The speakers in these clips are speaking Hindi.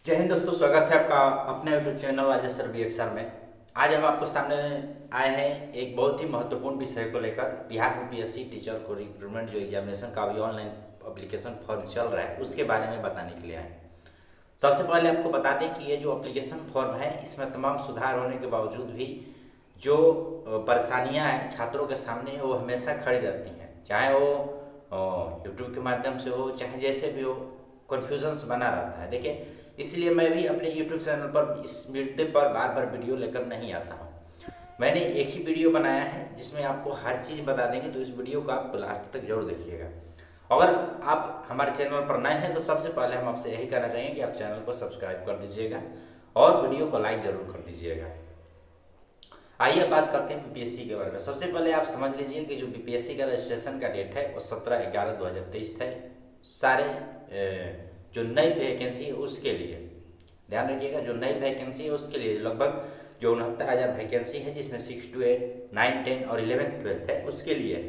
जय हिंद दोस्तों, स्वागत है आपका अपने YouTube channel Rajesh sir VXR में। आज हम आपको सामने आए हैं एक बहुत ही महत्वपूर्ण विषय को लेकर। बिहार यूपीएससी टीचर को रिक्रूटमेंट जो एग्जामिनेशन का अभी ऑनलाइन एप्लीकेशन फॉर्म चल रहा है उसके बारे में बताने के लिए आए। सबसे पहले आपको बता दें कि ये जो एप्लीकेशन फॉर्म है इसमें तमाम सुधार होने के बावजूद भी जो परेशानियाँ हैं छात्रों के सामने वो हमेशा खड़ी रहती हैं, चाहे वो यूट्यूब के माध्यम से हो चाहे जैसे भी हो, कन्फ्यूजन्स बना रहता है। देखिए, इसलिए मैं भी अपने यूट्यूब चैनल पर इस मुद्दे पर बार बार वीडियो लेकर नहीं आता हूँ। मैंने एक ही वीडियो बनाया है जिसमें आपको हर चीज़ बता देंगे, तो इस वीडियो को आप लास्ट तक जरूर देखिएगा। अगर आप हमारे चैनल पर नए हैं तो सबसे पहले हम आपसे यही कहना चाहेंगे कि आप चैनल को सब्सक्राइब कर दीजिएगा और वीडियो को लाइक जरूर कर दीजिएगा। आइए बात करते हैं बीपीएससी के बारे में। सबसे पहले आप समझ लीजिए कि जो बीपीएससी का रजिस्ट्रेशन का डेट है वो 17/11/2023 है। सारे जो नई वैकेंसी है उसके लिए ध्यान रखिएगा, जो नई वैकेंसी है उसके लिए लगभग जो 69,000 वैकेंसी है जिसमें 6 to 8, 9, 10 और 11, 12 है उसके लिए।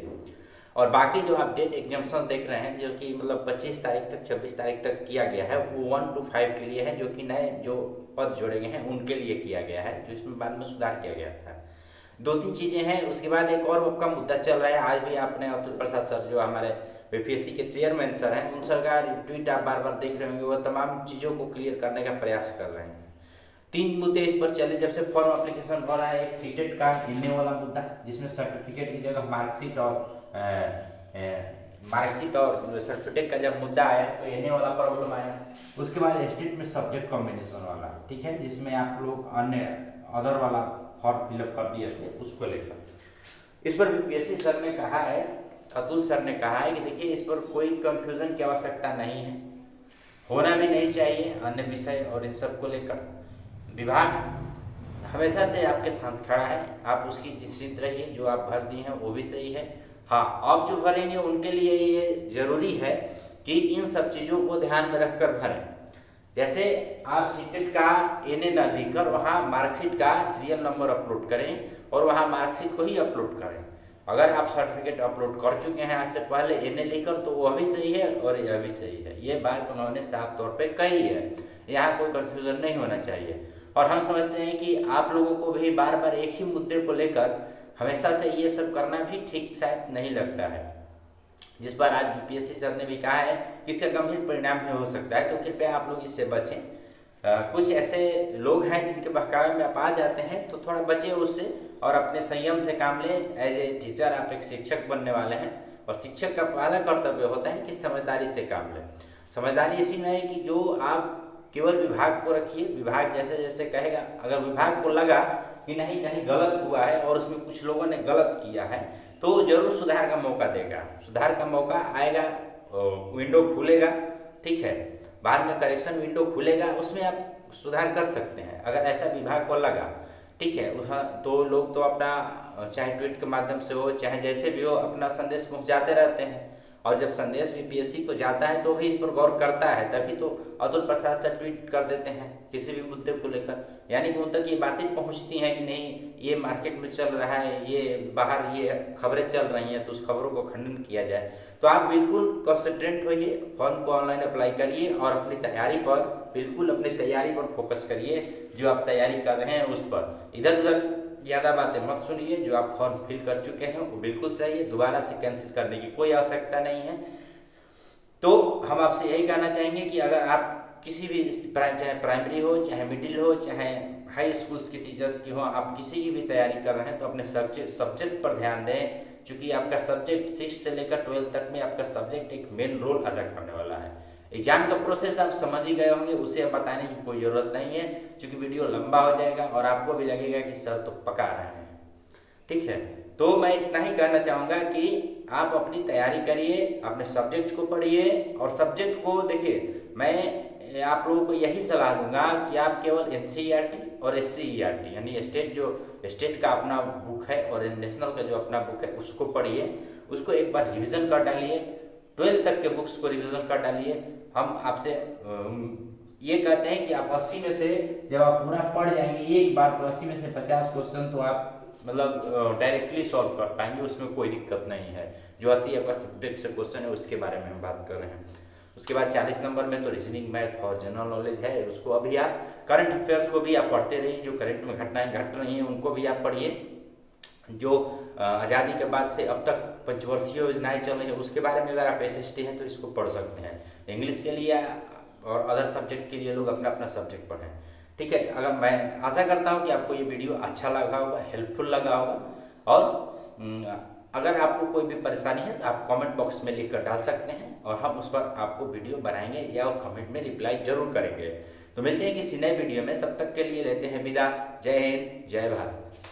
और बाकी जो आप डेट एग्जाम्शन देख रहे हैं जो कि मतलब 25 तारीख तक 26 तारीख तक किया गया है वो 1 to 5 के लिए है, जो कि नए जो पद जोड़े गए हैं उनके लिए किया गया है, जो इसमें बाद में सुधार किया गया था। 2-3 चीज़ें हैं। उसके बाद एक और आपका मुद्दा चल रहा है। आज भी आपने अतुल प्रसाद सर जो हमारे बीपीएससी के चेयरमैन सर हैं उन सर का ट्वीट आप बार बार देख रहे होंगे, वो तमाम चीज़ों को क्लियर करने का प्रयास कर रहे हैं। 3 मुद्दे इस पर चले जब से फॉर्म एप्लीकेशन हो रहा है। एक सीटेट का हिलने वाला मुद्दा जिसमें सर्टिफिकेट की जगह मार्कशीट और सर्टिफिकेट का जब मुद्दा आया तो हिलने वाला प्रॉब्लम आया। उसके बाद स्टेट में सब्जेक्ट कॉम्बिनेशन वाला, ठीक है, जिसमें आप लोग अन्य अदर वाला फॉर्म फिलअप कर दिए थे उसको लेकर। इस पर बीपीएससी सर ने कहा है, अतुल सर ने कहा है कि देखिए इस पर कोई कंफ्यूजन की आवश्यकता नहीं है, होना भी नहीं चाहिए। अन्य विषय और इन सब को लेकर विभाग हमेशा से आपके साथ खड़ा है, आप उसकी निश्चिंत रहिए। जो आप भर दिए हैं वो भी सही है। हाँ, आप जो भरेंगे उनके लिए ये जरूरी है कि इन सब चीज़ों को ध्यान में रखकर भरें। जैसे आप सीटेट का एनए न देकर वहाँ मार्कशीट का सीरियल नंबर अपलोड करें और वहाँ मार्कशीट को ही अपलोड करें। अगर आप सर्टिफिकेट अपलोड कर चुके हैं आज से पहले एनए लेकर तो वह भी सही है और यह भी सही है। ये बात उन्होंने साफ तौर पे कही है, यहाँ कोई कंफ्यूजन नहीं होना चाहिए। और हम समझते हैं कि आप लोगों को भी बार बार एक ही मुद्दे को लेकर हमेशा से ये सब करना भी ठीक शायद नहीं लगता है, जिस पर आज बीपीएससी सर ने भी कहा है कि इसका गंभीर परिणाम भी हो सकता है, तो कृपया आप लोग इससे बचें। कुछ ऐसे लोग हैं जिनके बहकावे में आप आ जाते हैं तो थोड़ा बचें उससे और अपने संयम से काम लें। एज ए टीचर आप एक शिक्षक बनने वाले हैं और शिक्षक का पहला कर्तव्य होता है कि समझदारी से काम लें। समझदारी इसी में है कि जो आप केवल विभाग को रखिए, विभाग जैसे जैसे कहेगा, अगर विभाग को लगा कि नहीं कहीं गलत हुआ है और उसमें कुछ लोगों ने गलत किया है तो जरूर सुधार का मौका देगा, सुधार का मौका आएगा, विंडो खुलेगा, ठीक है, बाद में करेक्शन विंडो खुलेगा, उसमें आप सुधार कर सकते हैं अगर ऐसा विभाग को लगा, ठीक है। तो लोग तो अपना चाहे ट्वीट के माध्यम से हो चाहे जैसे भी हो अपना संदेश पहुंचाते रहते हैं, और जब संदेश बीपीएससी को जाता है तो भी इस पर गौर करता है, तभी तो अतुल प्रसाद से ट्वीट कर देते हैं किसी भी मुद्दे को लेकर, यानी कि उन तक ये बातें पहुंचती हैं कि नहीं ये मार्केट में चल रहा है, ये बाहर ये खबरें चल रही हैं तो उस खबरों को खंडन किया जाए। तो आप बिल्कुल कॉन्सेंट्रेट होइए, फॉर्म को ऑनलाइन अप्लाई करिए और अपनी तैयारी पर बिल्कुल अपनी तैयारी पर फोकस करिए। जो आप तैयारी कर रहे हैं उस पर इधर उधर ज़्यादा बातें मत सुनिए। जो आप फॉर्म फिल कर चुके हैं वो बिल्कुल सही है, दोबारा से कैंसिल करने की कोई आवश्यकता नहीं है। तो हम आपसे यही कहना चाहेंगे कि अगर आप किसी भी चाहे प्राइमरी हो चाहे मिडिल हो चाहे हाई स्कूल्स के टीचर्स की हो, आप किसी की भी तैयारी कर रहे हैं तो अपने सब्जेक्ट पर ध्यान दें, क्योंकि आपका सब्जेक्ट 6 से लेकर 12 तक में आपका सब्जेक्ट एक मेन रोल अदा करने वाला है। एग्जाम का प्रोसेस आप समझ ही गए होंगे, उसे अब बताने की कोई ज़रूरत नहीं है, क्योंकि वीडियो लंबा हो जाएगा और आपको भी लगेगा कि सर तो पका रहे हैं, ठीक है। तो मैं इतना ही कहना चाहूँगा कि आप अपनी तैयारी करिए, अपने सब्जेक्ट को पढ़िए और सब्जेक्ट को देखिए। मैं आप लोगों को यही सलाह दूंगा कि आप केवल एनसीईआरटी और एससीईआरटी यानी स्टेट का अपना बुक है और नेशनल का जो अपना बुक है उसको पढ़िए, उसको एक बार रिविज़न कर डालिए, 12 तक के बुक्स को रिविज़न कर डालिए। हम आपसे ये कहते हैं कि आप 80 में से जब आप पूरा पढ़ जाएंगे एक बार तो 80 में से 50 क्वेश्चन तो आप मतलब डायरेक्टली सॉल्व कर पाएंगे, उसमें कोई दिक्कत नहीं है। जो 80 आपका सब्जेक्ट से क्वेश्चन है उसके बारे में हम बात कर रहे हैं। उसके बाद 40 नंबर में तो रीजनिंग, मैथ और जनरल नॉलेज है, उसको अभी आप करंट अफेयर्स को भी आप पढ़ते रहिए, जो करंट में घटनाएं घट रही हैं उनको भी आप पढ़िए, जो आज़ादी के बाद से अब तक पंचवर्षीय योजनाएं चल रही हैं उसके बारे में अगर आप एसएसटी हैं तो इसको पढ़ सकते हैं। इंग्लिश के लिए और अदर सब्जेक्ट के लिए लोग अपना अपना सब्जेक्ट पढ़ें, ठीक है। अगर मैं आशा करता हूँ कि आपको ये वीडियो अच्छा लगा होगा, हेल्पफुल लगा होगा, और अगर आपको कोई भी परेशानी है तो आप कमेंट बॉक्स में लिख कर डाल सकते हैं और हम उस पर आपको वीडियो बनाएंगे या कमेंट में रिप्लाई जरूर करेंगे। तो मिलते हैं किसी नए वीडियो में, तब तक के लिए लेते हैं विदा। जय हिंद, जय भारत।